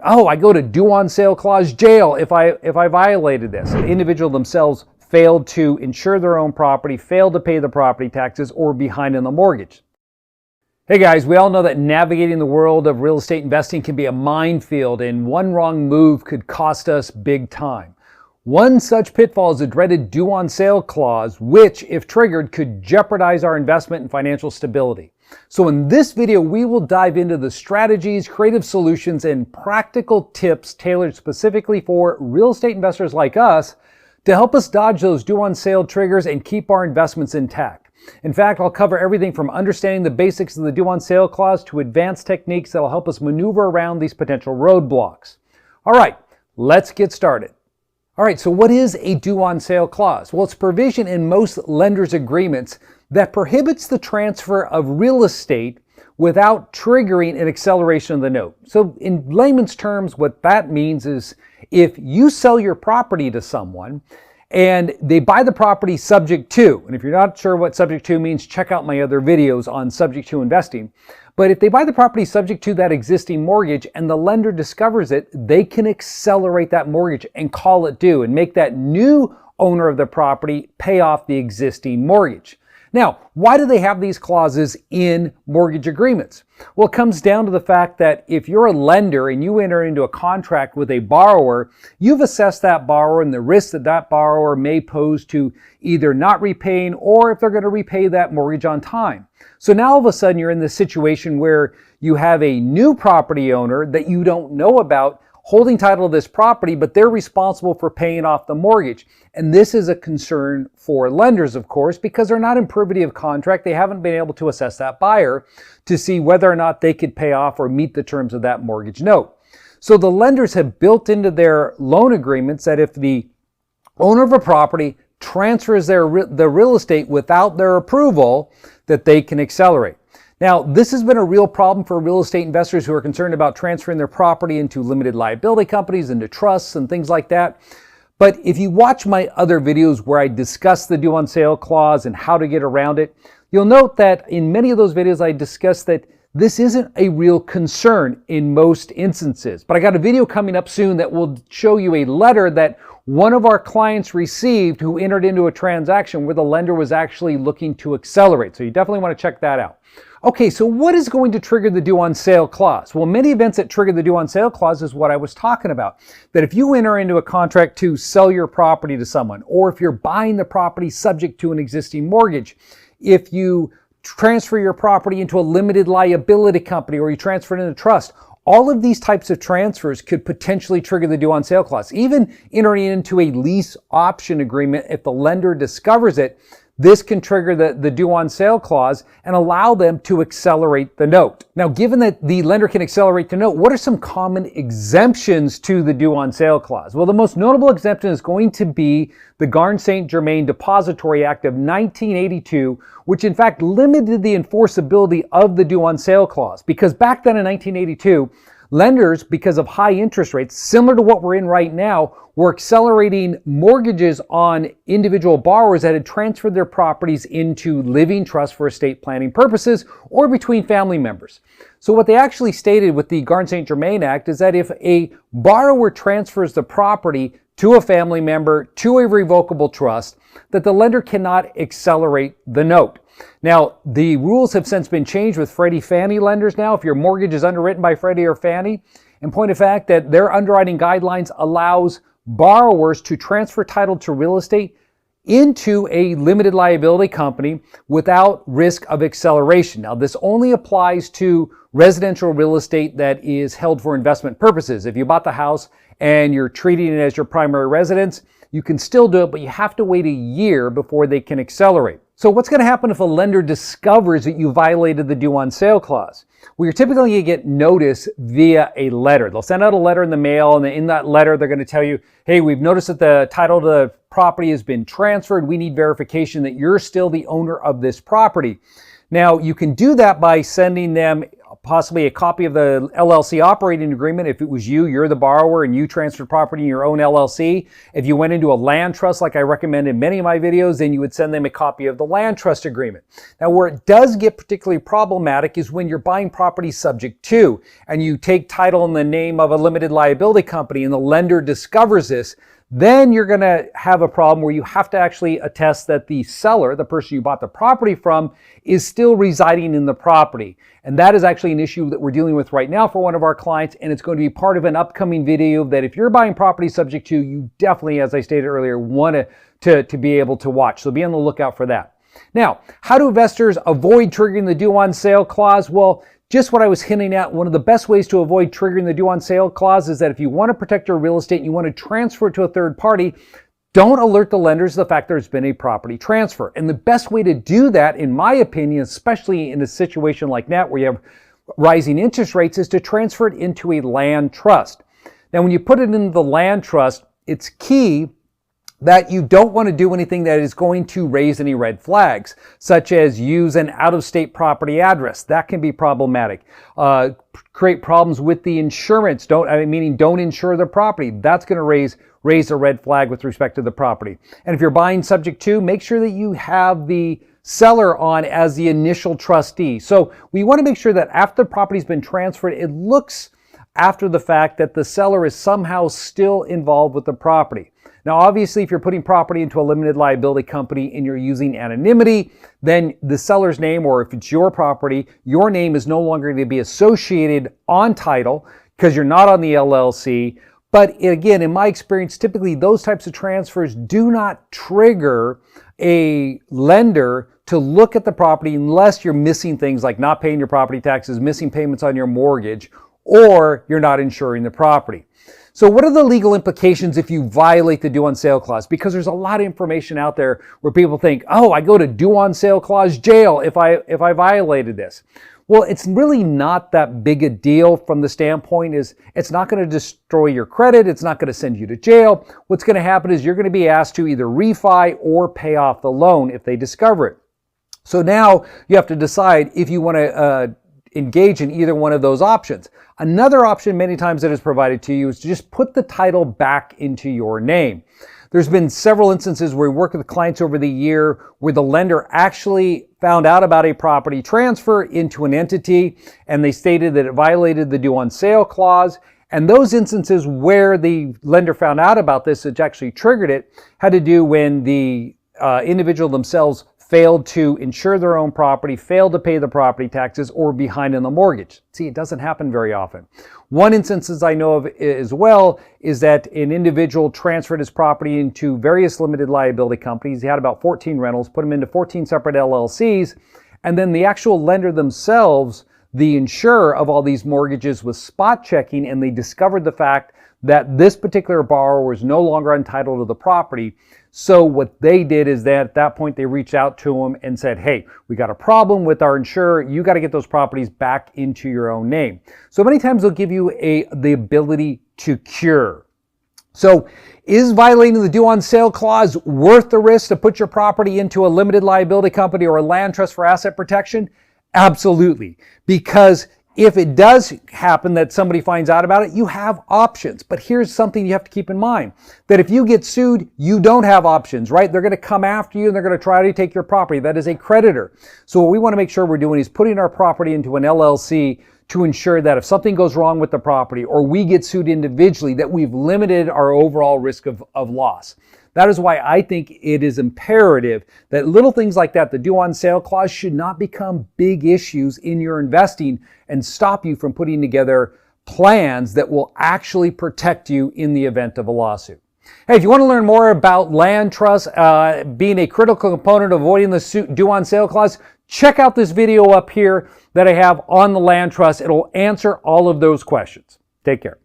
Oh, I go to due on sale clause jail if I violated this. The individual themselves failed to insure their own property, failed to pay the property taxes, or behind in the mortgage. Hey guys, we all know that navigating the world of real estate investing can be a minefield, and one wrong move could cost us big time. One such pitfall is the dreaded due on sale clause, which, if triggered, could jeopardize our investment and financial stability. So in this video, we will dive into the strategies, creative solutions, and practical tips tailored specifically for real estate investors like us to help us dodge those due on sale triggers and keep our investments intact. In fact, I'll cover everything from understanding the basics of the due on sale clause to advanced techniques that will help us maneuver around these potential roadblocks. All right, let's get started. All right, so what is a due on sale clause? Well, it's provision in most lenders' agreements that prohibits the transfer of real estate without triggering an acceleration of the note. So in layman's terms, what that means is if you sell your property to someone and they buy the property subject to, and if you're not sure what subject to means, check out my other videos on subject to investing. But if they buy the property subject to that existing mortgage and the lender discovers it, they can accelerate that mortgage and call it due and make that new owner of the property pay off the existing mortgage. Now, why do they have these clauses in mortgage agreements? Well, it comes down to the fact that if you're a lender and you enter into a contract with a borrower, you've assessed that borrower and the risk that that borrower may pose to either not repaying or if they're going to repay that mortgage on time. So now all of a sudden you're in this situation where you have a new property owner that you don't know about holding title of this property, but they're responsible for paying off the mortgage. And this is a concern for lenders, of course, because they're not in privity of contract. They haven't been able to assess that buyer to see whether or not they could pay off or meet the terms of that mortgage note. So the lenders have built into their loan agreements that if the owner of a property transfers the real estate without their approval, that they can accelerate. Now, this has been a real problem for real estate investors who are concerned about transferring their property into limited liability companies, into trusts and things like that. But if you watch my other videos where I discuss the due on sale clause and how to get around it, you'll note that in many of those videos I discuss that this isn't a real concern in most instances. But I got a video coming up soon that will show you a letter that one of our clients received who entered into a transaction where the lender was actually looking to accelerate. So you definitely want to check that out. Okay, so what is going to trigger the due on sale clause? Well, many events that trigger the due on sale clause is what I was talking about. That if you enter into a contract to sell your property to someone, or if you're buying the property subject to an existing mortgage, if you transfer your property into a limited liability company, or you transfer it into trust, all of these types of transfers could potentially trigger the due on sale clause. Even entering into a lease option agreement, if the lender discovers it, this can trigger the due on sale clause and allow them to accelerate the note. Now, given that the lender can accelerate the note, what are some common exemptions to the due on sale clause? Well, the most notable exemption is going to be the Garn-St. Germain Depository Act of 1982, which in fact limited the enforceability of the due on sale clause. Because back then in 1982, lenders, because of high interest rates, similar to what we're in right now, were accelerating mortgages on individual borrowers that had transferred their properties into living trust for estate planning purposes or between family members. So what they actually stated with the Garn-St. Germain Act is that if a borrower transfers the property to a family member, to a revocable trust, that the lender cannot accelerate the note. Now, the rules have since been changed with Freddie Fannie lenders now. If your mortgage is underwritten by Freddie or Fannie, in point of fact that their underwriting guidelines allows borrowers to transfer title to real estate into a limited liability company without risk of acceleration. Now, this only applies to residential real estate that is held for investment purposes. If you bought the house and you're treating it as your primary residence, you can still do it, but you have to wait a year before they can accelerate. So what's going to happen if a lender discovers that you violated the due on sale clause? Well, you're typically going to get notice via a letter. They'll send out a letter in the mail, and in that letter, they're going to tell you, hey, we've noticed that the title to the property has been transferred. We need verification that you're still the owner of this property. Now, you can do that by sending them possibly a copy of the LLC operating agreement. If it was you, you're the borrower and you transferred property in your own LLC. If you went into a land trust, like I recommend in many of my videos, then you would send them a copy of the land trust agreement. Now, where it does get particularly problematic is when you're buying property subject to, and you take title in the name of a limited liability company and the lender discovers this. Then you're going to have a problem where you have to actually attest that the seller, the person you bought the property from, is still residing in the property. And that is actually an issue that we're dealing with right now for one of our clients, and it's going to be part of an upcoming video that if you're buying property subject to, you definitely, as I stated earlier, want to be able to watch. So be on the lookout for that. Now, how do investors avoid triggering the due on sale clause? Well, just what I was hinting at, one of the best ways to avoid triggering the due on sale clause is that if you want to protect your real estate and you want to transfer it to a third party, don't alert the lenders to the fact there's been a property transfer. And the best way to do that, in my opinion, especially in a situation like that where you have rising interest rates, is to transfer it into a land trust. Now, when you put it into the land trust, it's key that you don't want to do anything that is going to raise any red flags, such as use an out-of-state property address. That can be problematic. Create problems with the insurance. Don't insure the property. That's going to raise a red flag with respect to the property. And if you're buying subject to, make sure that you have the seller on as the initial trustee. So we want to make sure that after the property's been transferred, it looks after the fact that the seller is somehow still involved with the property. Now, obviously, if you're putting property into a limited liability company and you're using anonymity, then the seller's name, or if it's your property, your name is no longer going to be associated on title because you're not on the LLC. But again, in my experience, typically those types of transfers do not trigger a lender to look at the property unless you're missing things like not paying your property taxes, missing payments on your mortgage, or you're not insuring the property. So what are the legal implications if you violate the due on sale clause? Because there's a lot of information out there where people think, oh, I go to due on sale clause jail if I violated this. Well, it's really not that big a deal from the standpoint is it's not going to destroy your credit. It's not going to send you to jail. What's going to happen is you're going to be asked to either refi or pay off the loan if they discover it. So now you have to decide if you want to engage in either one of those options. Another option many times that is provided to you is to just put the title back into your name. There's been several instances where we work with clients over the year where the lender actually found out about a property transfer into an entity and they stated that it violated the due on sale clause. And those instances where the lender found out about this, which actually triggered it, had to do when the individual themselves failed to insure their own property, failed to pay the property taxes, or behind in the mortgage. See, it doesn't happen very often. One instance I know of as well is that an individual transferred his property into various limited liability companies. He had about 14 rentals, put them into 14 separate LLCs, and then the actual lender themselves, the insurer of all these mortgages, was spot checking, and they discovered the fact that this particular borrower was no longer entitled to the property. So what they did is that at that point they reached out to him and said, hey, we got a problem with our insurer. You got to get those properties back into your own name. So many times they'll give you the ability to cure. So is violating the due on sale clause worth the risk to put your property into a limited liability company or a land trust for asset protection? Absolutely. Because if it does happen that somebody finds out about it, you have options. But here's something you have to keep in mind, that if you get sued, you don't have options, right? They're going to come after you and they're going to try to take your property. That is a creditor. So what we want to make sure we're doing is putting our property into an LLC to ensure that if something goes wrong with the property or we get sued individually, that we've limited our overall risk of loss. That is why I think it is imperative that little things like that, the due on sale clause, should not become big issues in your investing and stop you from putting together plans that will actually protect you in the event of a lawsuit. Hey, if you want to learn more about land trust being a critical component of avoiding the due on sale clause, check out this video up here that I have on the land trust. It'll answer all of those questions. Take care.